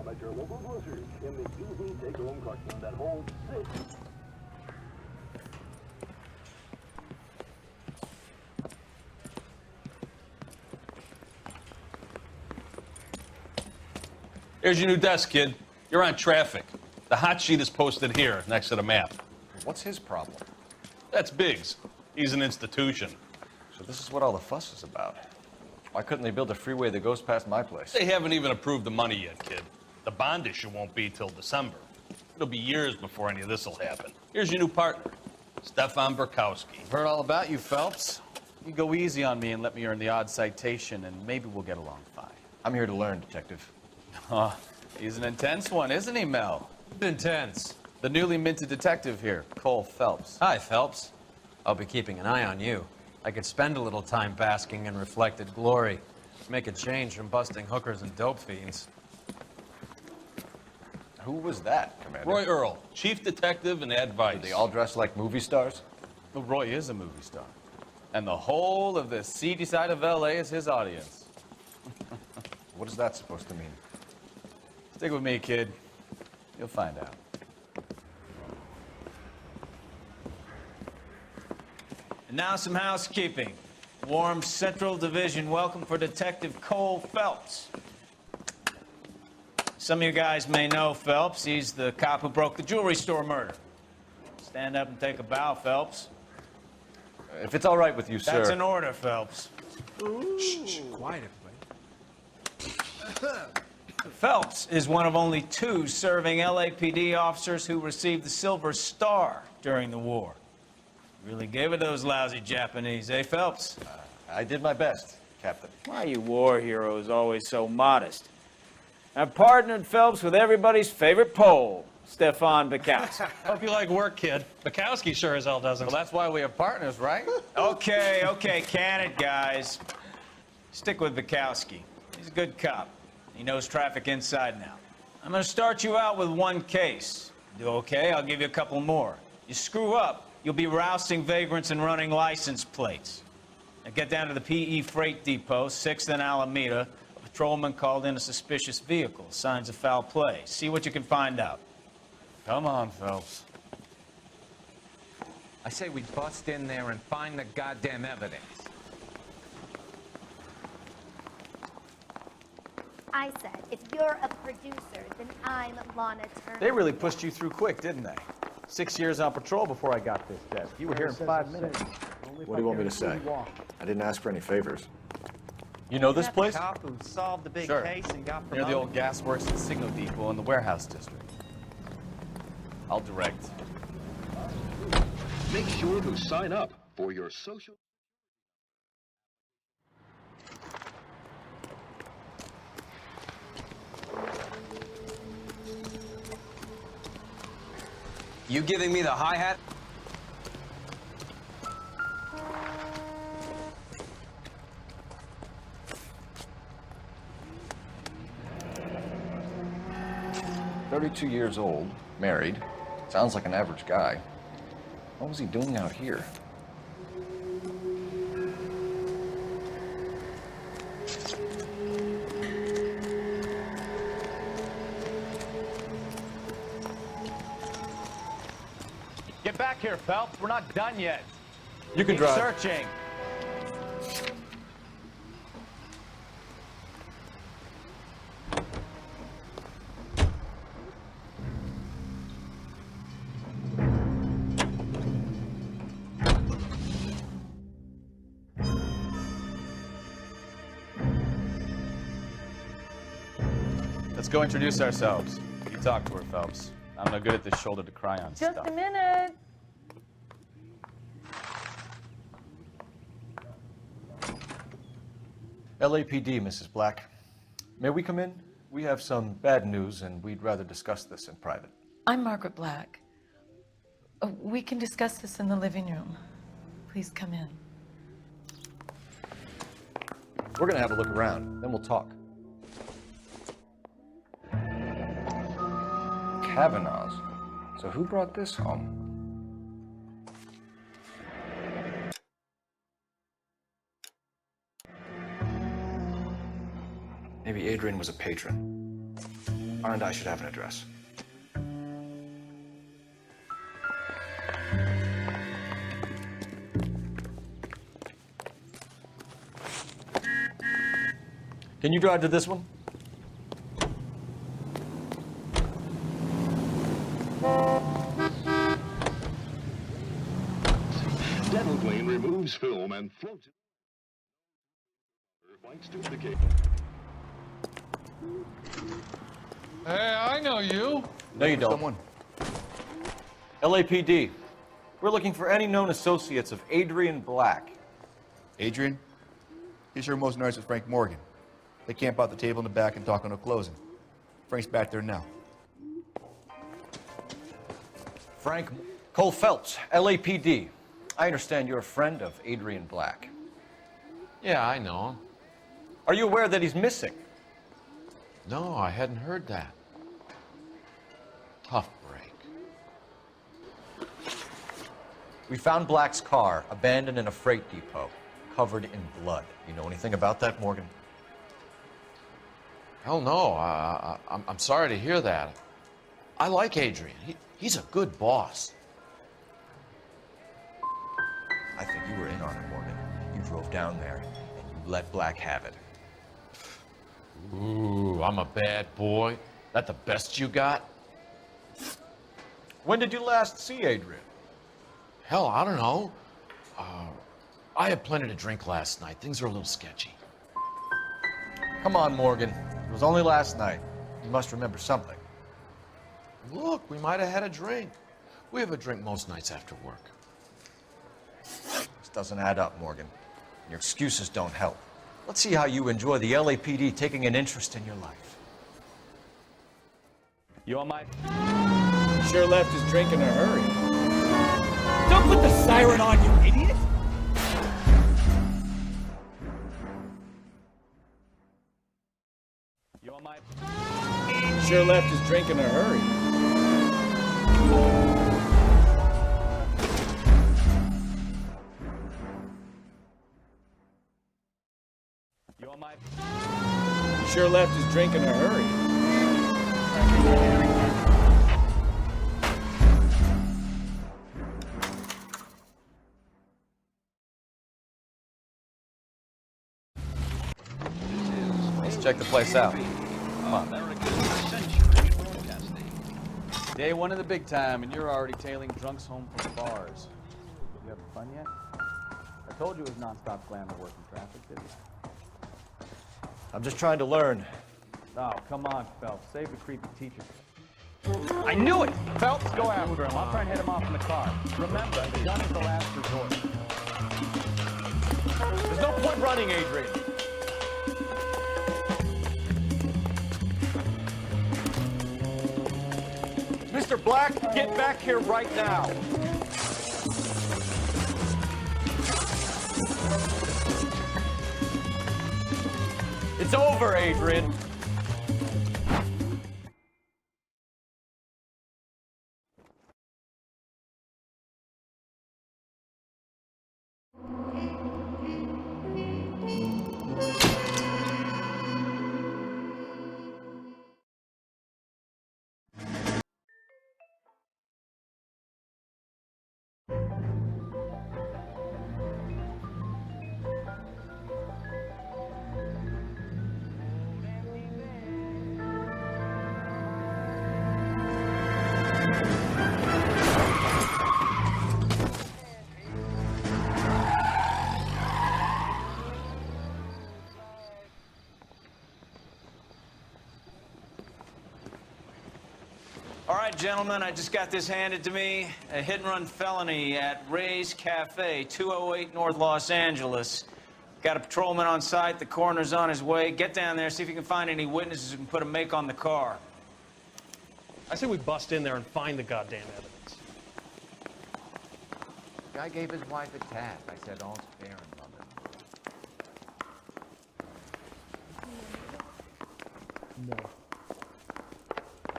them at your local grocery in the easy take-home carton that holds 6. Here's your new desk, kid. You're on traffic. The hot sheet is posted here, next to the map. What's his problem? That's Biggs. He's an institution. So this is what all the fuss is about. Why couldn't they build a freeway that goes past my place? They haven't even approved the money yet, kid. The bond issue won't be till December. It'll be years before any of this will happen. Here's your new partner, Stefan Burkowski. I've heard all about you, Phelps. You go easy on me and let me earn the odd citation, and maybe we'll get along fine. I'm here to learn, Detective. Oh, he's an intense one, isn't he, Mel? Intense. The newly minted detective here, Cole Phelps. Hi, Phelps. I'll be keeping an eye on you. I could spend a little time basking in reflected glory. Make a change from busting hookers and dope fiends. Who was that, Commander? Roy Earl, chief detective and advice. Did they all dress like movie stars? Well, Roy is a movie star. And the whole of the seedy side of L.A. is his audience. What is that supposed to mean? Stick with me, kid. You'll find out. And now some housekeeping. Warm Central Division welcome for Detective Cole Phelps. Some of you guys may know Phelps. He's the cop who broke the jewelry store murder. Stand up and take a bow, Phelps. If it's all right with you, sir. That's an order, Phelps. Shh, quiet, everybody. Phelps is one of only 2 serving LAPD officers who received the Silver Star during the war. Really gave it those lousy Japanese, eh, Phelps? I did my best, Captain. Why are you war heroes always so modest? I've partnered Phelps with everybody's favorite Pole, Stefan Burkowski. Hope you like work, kid. Bukowski sure as hell doesn't. Well, that's why we have partners, right? Okay, can it, guys. Stick with Bukowski. He's a good cop. He knows traffic inside and out. I'm going to start you out with 1 case. Do okay? I'll give you a couple more. You screw up, you'll be rousting vagrants and running license plates. Now get down to the PE Freight Depot, 6th and Alameda. A patrolman called in a suspicious vehicle. Signs of foul play. See what you can find out. Come on, Phelps. I say we bust in there and find the goddamn evidence. I said, if you're a producer, then I'm Lana Turner. They really pushed you through quick, didn't they? 6 years on patrol before I got this desk. You were here in 5 minutes. What do you want me to say? I didn't ask for any favors. You know this place? Cop who solved the big Sure. case and got Near promoted. the old gasworks and signal depot in the warehouse district. I'll direct. Make sure to sign up for your social... You giving me the hi-hat? "32 years old, married. Sounds like an average guy. What was he doing out here?" Get back here, Phelps. We're not done yet. You can Keep drive. searching. Let's go introduce ourselves. You talk to her, Phelps. I'm no good at this shoulder to cry on stuff. Just a minute. LAPD, Mrs. Black. May we come in? We have some bad news, and we'd rather discuss this in private. I'm Margaret Black. We can discuss this in the living room. Please come in. We're gonna have a look around, then we'll talk. Kavanaugh's. So who brought this home? Maybe Adrian was a patron. and I should have an address. Can you drive to this one? Dental plane removes film and floats it. Bites to the cable. Hey, I know you. No, you don't. Someone. LAPD. We're looking for any known associates of Adrian Black. Adrian? He's here most nights with Frank Morgan. They camp out the table in the back and talk on no closing. Frank's back there now. Frank Cole Phelps, LAPD. I understand you're a friend of Adrian Black. Yeah, I know him. Are you aware that he's missing? No, I hadn't heard that. Tough break. We found Black's car abandoned in a freight depot, covered in blood. You know anything about that, Morgan? Hell no. I'm sorry to hear that. I like Adrian. He's a good boss. I think you were in on it, Morgan. You drove down there and you let Black have it. Ooh, I'm a bad boy. That the best you got? When did you last see Adrian? Hell, I don't know. I had plenty to drink last night. Things are a little sketchy. Come on, Morgan. It was only last night. You must remember something. Look, we might have had a drink. We have a drink most nights after work. This doesn't add up, Morgan. Your excuses don't help. Let's see how you enjoy the LAPD taking an interest in your life. You on my... Sure left his drink in a hurry. Don't put the siren on, you idiot! You on my... Sure left his drink in a hurry. You on my... Sure left his drink in a hurry. Let's check the place out. Come on. Day one of the big time, and you're already tailing drunks home from bars. You having fun yet? I told you it was non-stop glamour work in traffic, didn't I? I'm just trying to learn. Oh, come on, Phelps. Save the creepy teacher. I knew it! Phelps, go after him. I'll try and hit him off in the car. Remember, the gun is the last resort. There's no point running, Adrian. Mr. Black, get back here right now. It's over, Adrian. All right, gentlemen, I just got this handed to me. A hit-and-run felony at Ray's Cafe, 208 North Los Angeles. Got a patrolman on site. The coroner's on his way. Get down there, see if you can find any witnesses who can put a make on the car. I say we bust in there and find the goddamn evidence. Guy gave his wife a tap. I said, all's fair in love.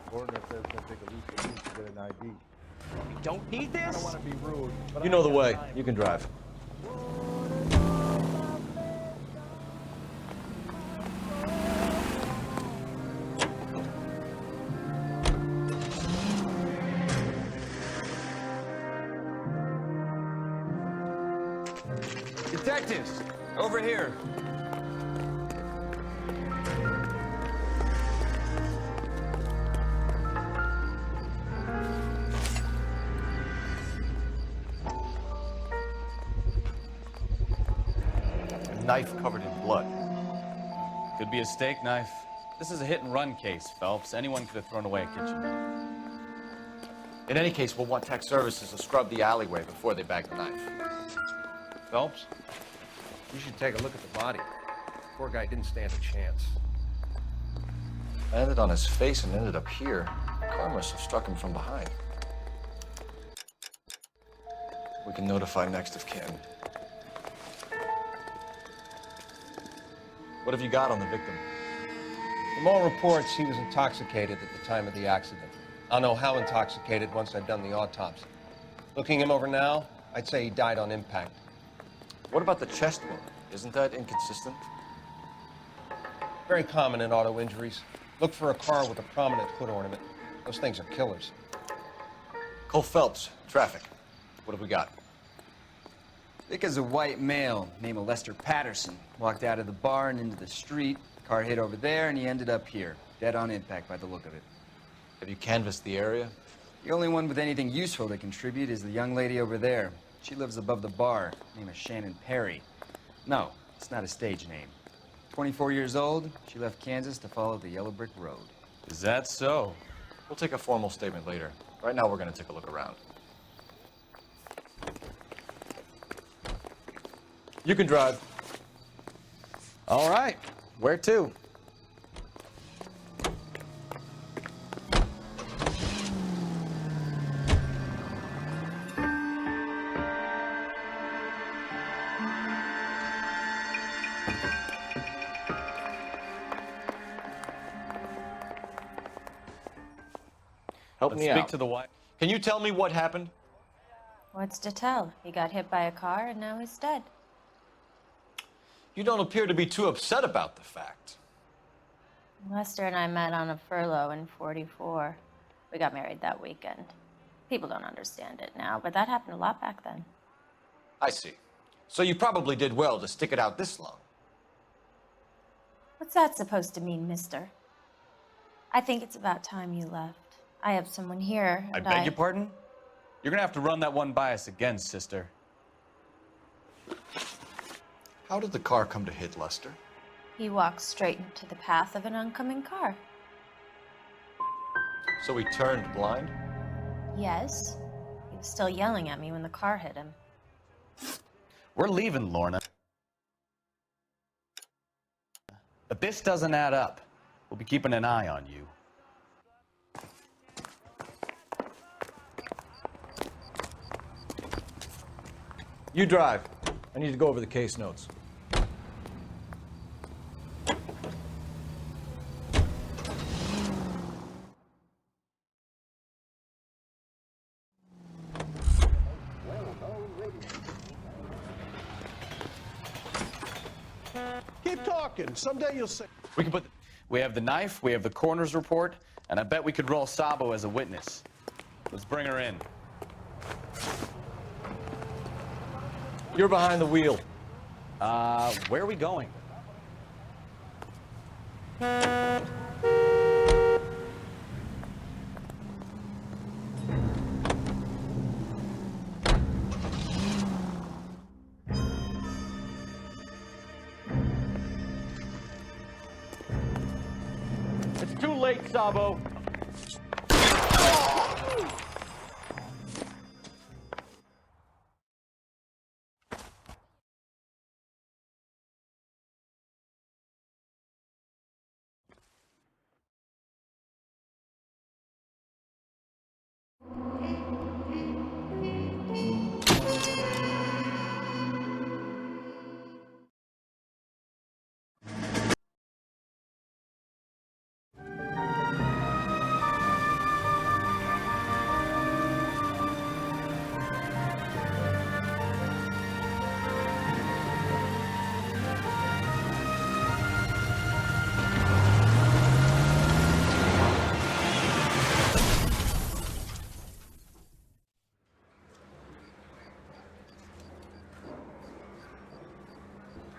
Coroner says it's gonna take at least a week to get an ID. You don't need this? I don't want to be rude, but You know the way. You can drive. Detectives, over here. A knife covered in blood. Could be a steak knife. This is a hit-and-run case, Phelps. Anyone could have thrown away a kitchen knife. In any case, we'll want tech services to scrub the alleyway before they bag the knife. Phelps? You should take a look at the body. Poor guy didn't stand a chance. Landed on his face and ended up here. The car must have struck him from behind. We can notify next of kin. What have you got on the victim? From all reports, he was intoxicated at the time of the accident. I'll know how intoxicated once I've done the autopsy. Looking him over now, I'd say he died on impact. What about the chest wound? Isn't that inconsistent? Very common in auto injuries. Look for a car with a prominent hood ornament. Those things are killers. Cole Phelps, traffic. What have we got? Vic is a white male named Lester Patterson. Walked out of the bar and into the street. Car hit over there, and he ended up here. Dead on impact by the look of it. Have you canvassed the area? The only one with anything useful to contribute is the young lady over there. She lives above the bar. Name is Shannon Perry. No, it's not a stage name. 24 years old, she left Kansas to follow the yellow brick road. Is that so? We'll take a formal statement later. Right now, we're going to take a look around. You can drive. All right. Where to? Help Let's me speak out. to the wife. Can you tell me what happened? What's to tell? He got hit by a car and now he's dead. You don't appear to be too upset about the fact. Lester and I met on a furlough in '44. We got married that weekend. People don't understand it now, but that happened a lot back then. I see. So you probably did well to stick it out this long. What's that supposed to mean, mister? I think it's about time you left. I have someone here, I and beg your pardon? You're gonna have to run that one by us again, sister. How did the car come to hit Lester? He walked straight into the path of an oncoming car. So he turned blind? Yes. He was still yelling at me when the car hit him. We're leaving, Lorna. But this doesn't add up. We'll be keeping an eye on you. You drive. I need to go over the case notes. Keep talking. Someday you'll say. We can put. We have the knife. We have the coroner's report, and I bet we could roll Sabo as a witness. Let's bring her in. You're behind the wheel. Where are we going? It's too late, Sabo.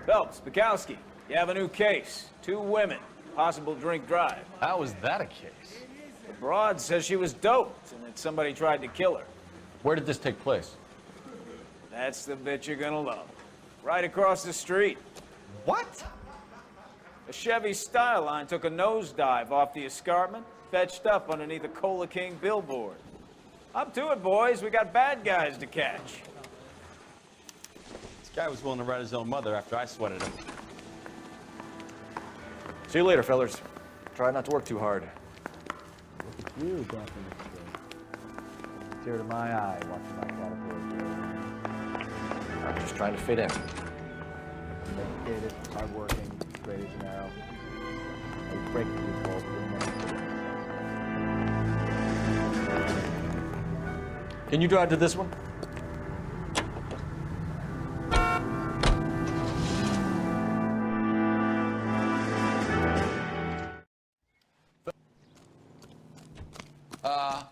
Phelps, Bukowski, you have a new case. 2 women, possible drink drive. How is that a case? The broad says she was doped and that somebody tried to kill her. Where did this take place? That's the bit you're gonna love. Right across the street. What? A Chevy Styline took a nosedive off the escarpment, fetched up underneath a Cola King billboard. Up to it, boys. We got bad guys to catch. This guy was willing to write his own mother after I sweated him. See you later, fellas. Try not to work too hard. Look at you dancing with the street. Tear to my eye watching my caterpillar grow. I'm just trying to fit in. Dedicated, hardworking, straight as an arrow. I break the default. Can you drive to this one?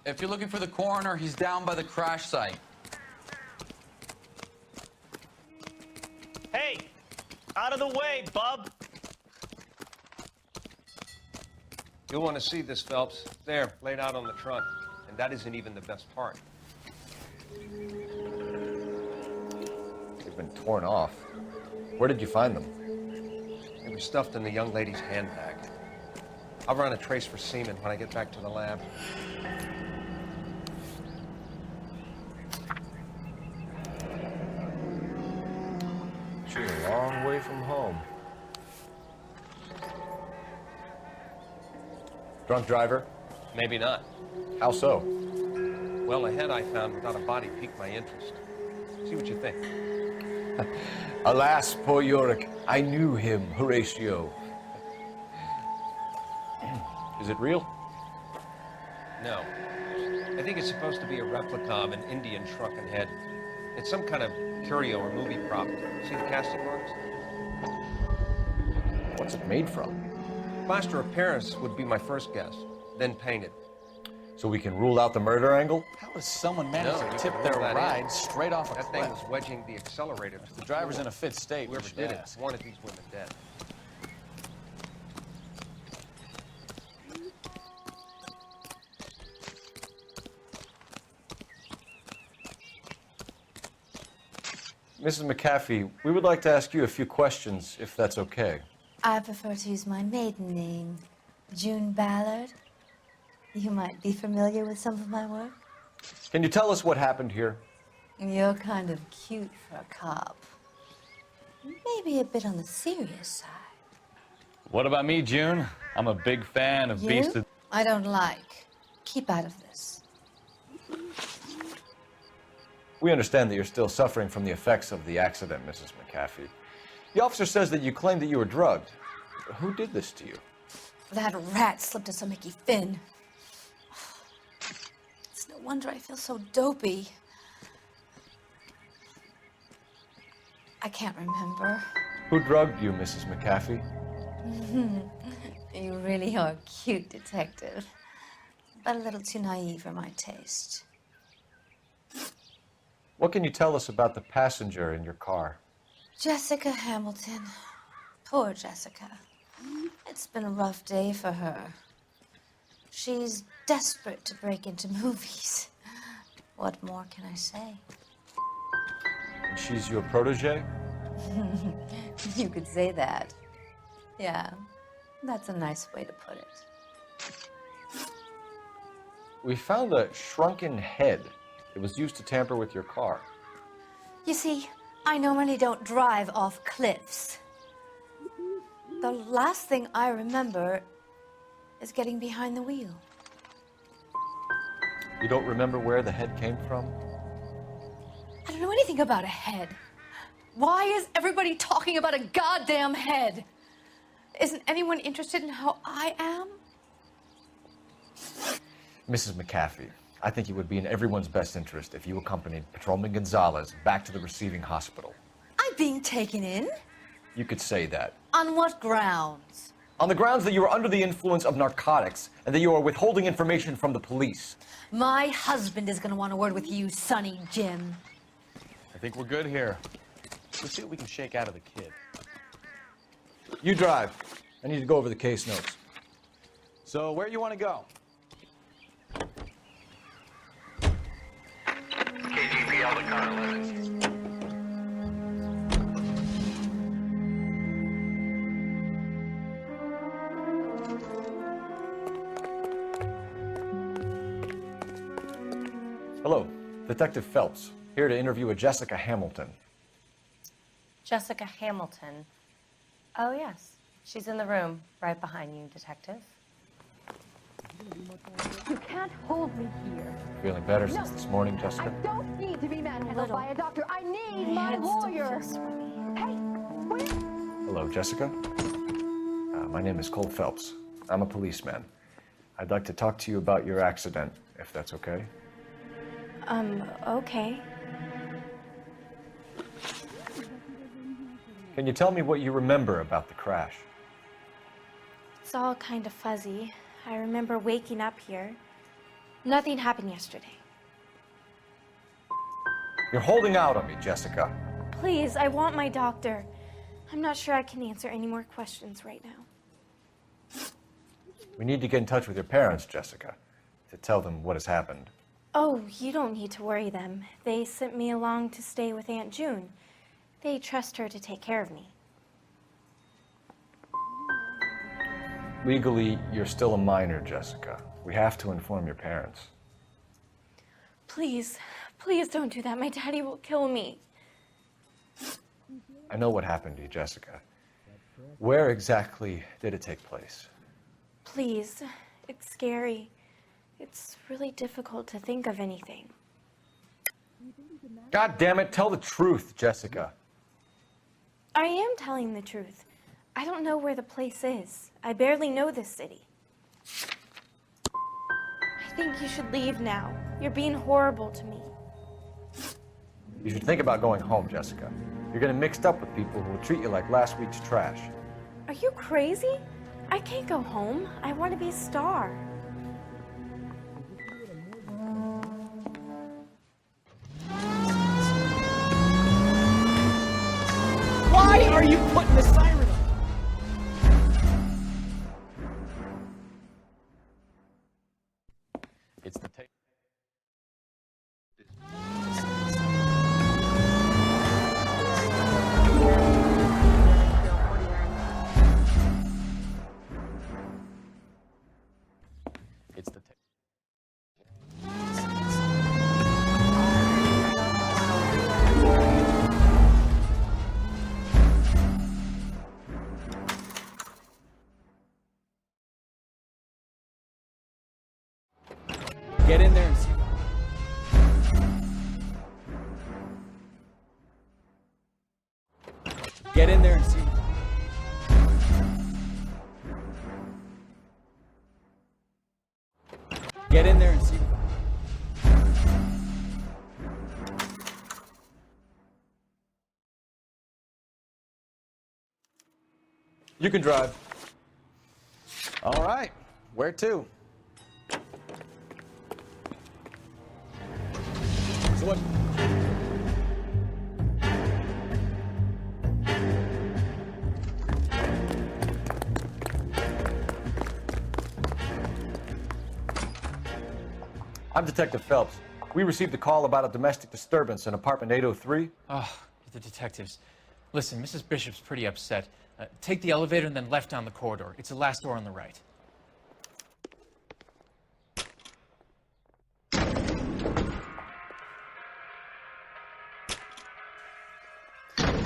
If you're looking for the coroner, he's down by the crash site. Hey! Out of the way, bub! You'll want to see this, Phelps. There, laid out on the trunk. And that isn't even the best part. They've been torn off. Where did you find them? They were stuffed in the young lady's handbag. I'll run a trace for semen when I get back to the lab. She's a long way from home. Drunk driver? Maybe not. How so? Well, a head I found without a body piqued my interest. See what you think. Alas, poor Yorick. I knew him, Horatio. Is it real? No. I think it's supposed to be a replica of an Indian shrunken head. It's some kind of curio or movie prop. See the casting marks? What's it made from? Plaster of Paris would be my first guess, then painted. So we can rule out the murder angle? How does someone manage No, to you tip can their rule that ride in. straight off a That cliff? thing was wedging the accelerator to The driver's in a fit state. Whoever we should did it ask. wanted these women dead. Mrs. McAfee, we would like to ask you a few questions, if that's okay. I prefer to use my maiden name, June Ballard. You might be familiar with some of my work. Can you tell us what happened here? You're kind of cute for a cop. Maybe a bit on the serious side. What about me, June? I'm a big fan of You? I don't like. Keep out of this. We understand that you're still suffering from the effects of the accident, Mrs. McAfee. The officer says that you claimed that you were drugged. Who did this to you? That rat slipped us a Mickey Finn. It's no wonder I feel so dopey. I can't remember. Who drugged you, Mrs. McAfee? You really are a cute detective, but a little too naive for my taste. What can you tell us about the passenger in your car? Jessica Hamilton. Poor Jessica. It's been a rough day for her. She's desperate to break into movies. What more can I say? And she's your protege? You could say that. Yeah, that's a nice way to put it. We found a shrunken head. It was used to tamper with your car. You see, I normally don't drive off cliffs. The last thing I remember is getting behind the wheel. You don't remember where the head came from? I don't know anything about a head. Why is everybody talking about a goddamn head? Isn't anyone interested in how I am? Mrs. McAfee, I think it would be in everyone's best interest if you accompanied Patrolman Gonzalez back to the receiving hospital. I'm being taken in? You could say that. On what grounds? On the grounds that you are under the influence of narcotics and that you are withholding information from the police. My husband is going to want a word with you, Sonny Jim. I think we're good here. Let's see what we can shake out of the kid. You drive. I need to go over the case notes. So where you want to go? KGPL to car limits. Hello, Detective Phelps, here to interview a Jessica Hamilton. Jessica Hamilton. Oh, yes. She's in the room, right behind you, Detective. You can't hold me here. Feeling better since this morning, Jessica? I don't need to be manhandled by a doctor. I need My my head still lawyer. feels sweaty. Hey, where? Hello, Jessica. My name is Cole Phelps. I'm a policeman. I'd like to talk to you about your accident, if that's okay. Okay. Can you tell me what you remember about the crash? It's all kind of fuzzy. I remember waking up here. Nothing happened yesterday. You're holding out on me, Jessica. Please, I want my doctor. I'm not sure I can answer any more questions right now. We need to get in touch with your parents, Jessica, to tell them what has happened. Oh, you don't need to worry them. They sent me along to stay with Aunt June. They trust her to take care of me. Legally, you're still a minor, Jessica. We have to inform your parents. Please, please don't do that. My daddy will kill me. I know what happened to you, Jessica. Where exactly did it take place? Please, it's scary. It's really difficult to think of anything. God damn it, tell the truth, Jessica. I am telling the truth. I don't know where the place is. I barely know this city. I think you should leave now. You're being horrible to me. You should think about going home, Jessica. You're getting mixed up with people who will treat you like last week's trash. Are you crazy? I can't go home. I want to be a star. Why are you putting the siren on? It's the tape. It's the tape. Get in there and see. Get in there and see. Get in there and see. You can drive. All right. Where to? So what? I'm Detective Phelps. We received a call about a domestic disturbance in apartment 803. Oh, the detectives. Listen, Mrs. Bishop's pretty upset. Take the elevator and then left down the corridor. It's the last door on the right.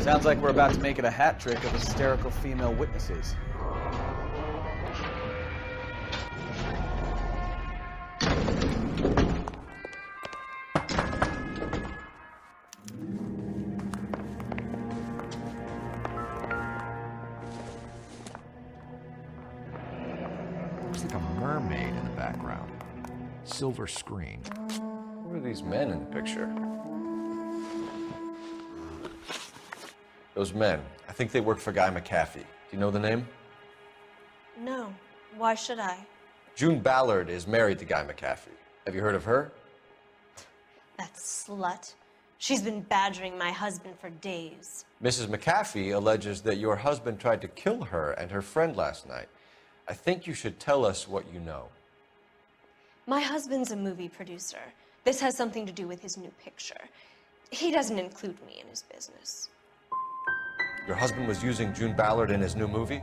Sounds like we're about to make it a hat trick of hysterical female witnesses. Looks like a mermaid in the background. Silver screen. Who are these men in the picture? Those men, I think they work for Guy McAfee. Do you know the name? No. Why should I? June Ballard is married to Guy McAfee. Have you heard of her? That slut. She's been badgering my husband for days. Mrs. McAfee alleges that your husband tried to kill her and her friend last night. I think you should tell us what you know. My husband's a movie producer. This has something to do with his new picture. He doesn't include me in his business. Your husband was using June Ballard in his new movie?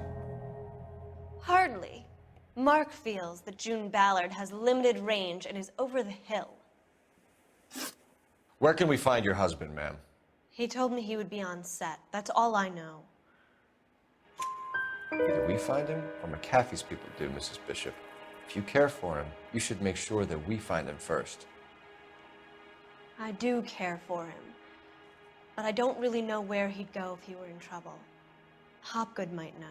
Hardly. Mark feels that June Ballard has limited range and is over the hill. Where can we find your husband, ma'am? He told me he would be on set. That's all I know. Either we find him or McAfee's people do, Mrs. Bishop. If you care for him, you should make sure that we find him first. I do care for him, but I don't really know where he'd go if he were in trouble. Hopgood might know.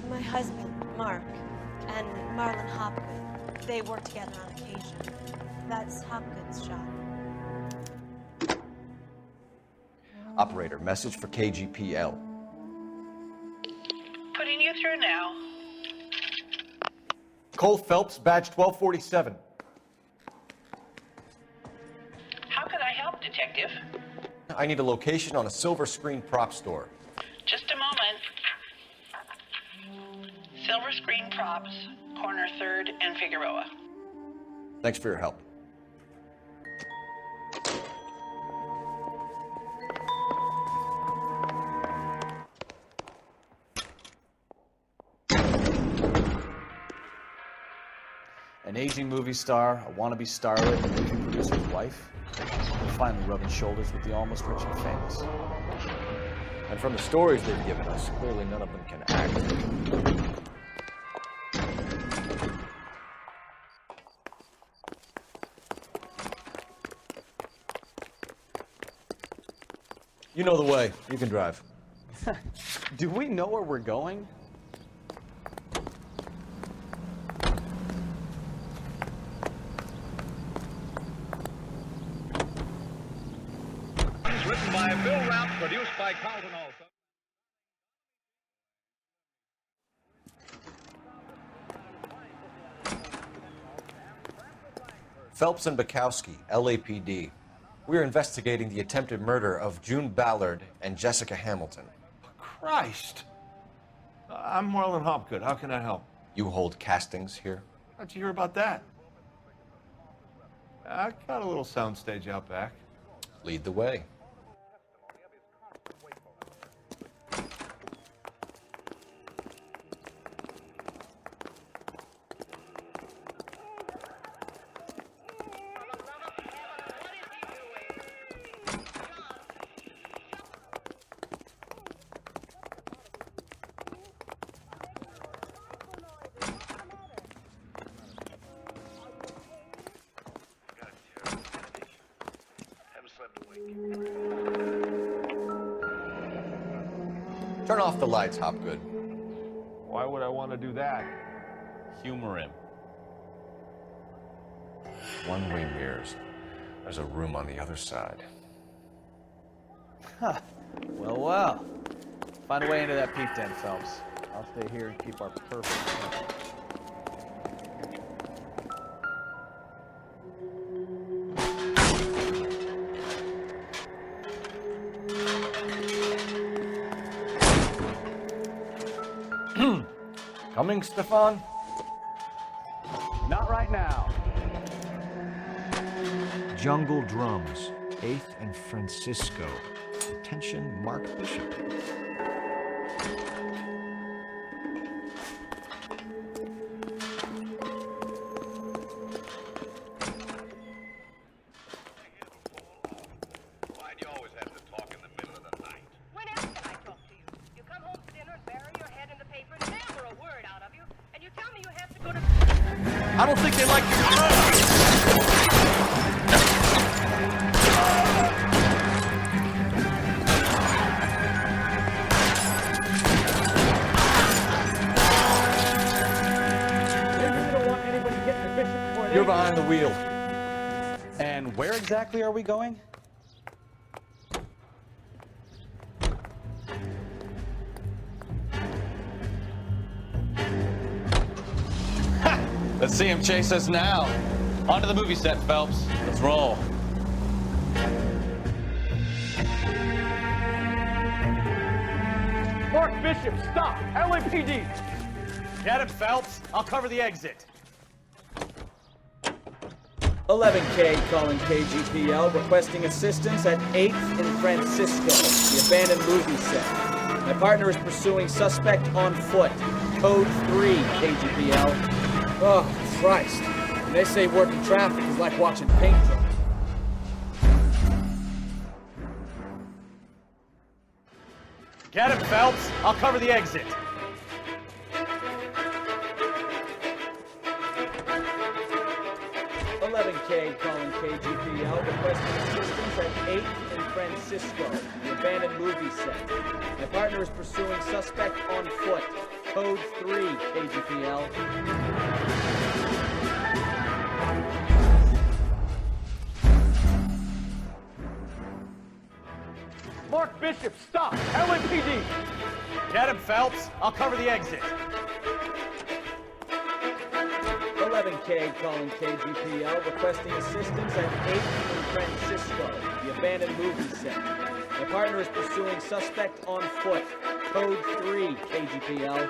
My husband, Mark, and Marlon Hopgood, they work together on occasion. That's Hopgood's job. Operator, message for KGPL. Putting you through now. Cole Phelps, badge 1247. How can I help, Detective? I need a location on a silver screen prop store. Just a moment. Silver Screen Props, corner 3rd and Figueroa. Thanks for your help. An aging movie star, a wannabe starlet, a movie producer's wife, and finally rubbing shoulders with the almost rich and famous. And from the stories they've given us, clearly none of them can act. You know the way. You can drive. Do we know where we're going? Written by Bill Rapp, produced by Carlton also. Phelps and Bukowski, LAPD. We're investigating the attempted murder of June Ballard and Jessica Hamilton. Christ! I'm Marlon Hopgood. How can I help? You hold castings here? How'd you hear about that? I got a little soundstage out back. Lead the way. Turn off the lights, Hopgood. Why would I want to do that? Humor him. One-way mirrors. There's a room on the other side. Huh. Well, well. Find a way into that peep den, Phelps. I'll stay here and keep our perfect tempo. Coming, Stefan? Not right now. Jungle Drums, 8th and Francisco. Attention, Mark Bishop. I don't think they like your You're behind the wheel. And where exactly are we going? Let's see him chase us now. On to the movie set, Phelps. Let's roll. Mark Bishop, stop! LAPD! Get him, Phelps. I'll cover the exit. 11K calling KGPL, requesting assistance at 8th in Francisco, the abandoned movie set. My partner is pursuing suspect on foot. Code 3, KGPL. Oh, Christ. When they say working traffic is like watching paint dry. Get him, Phelps. I'll cover the exit. K calling KGPL, requesting assistance at 8th in Francisco, the abandoned movie set. My partner is pursuing suspect on foot. Code 3, KGPL. Mark Bishop, stop! LAPD! Get him, Phelps. I'll cover the exit. 11K calling KGPL, requesting assistance at 8th in Francisco, the abandoned movie set. My partner is pursuing suspect on foot. Code 3, KGPL.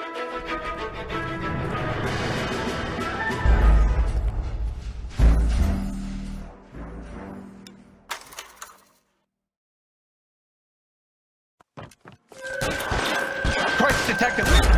Christ, detective!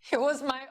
It was my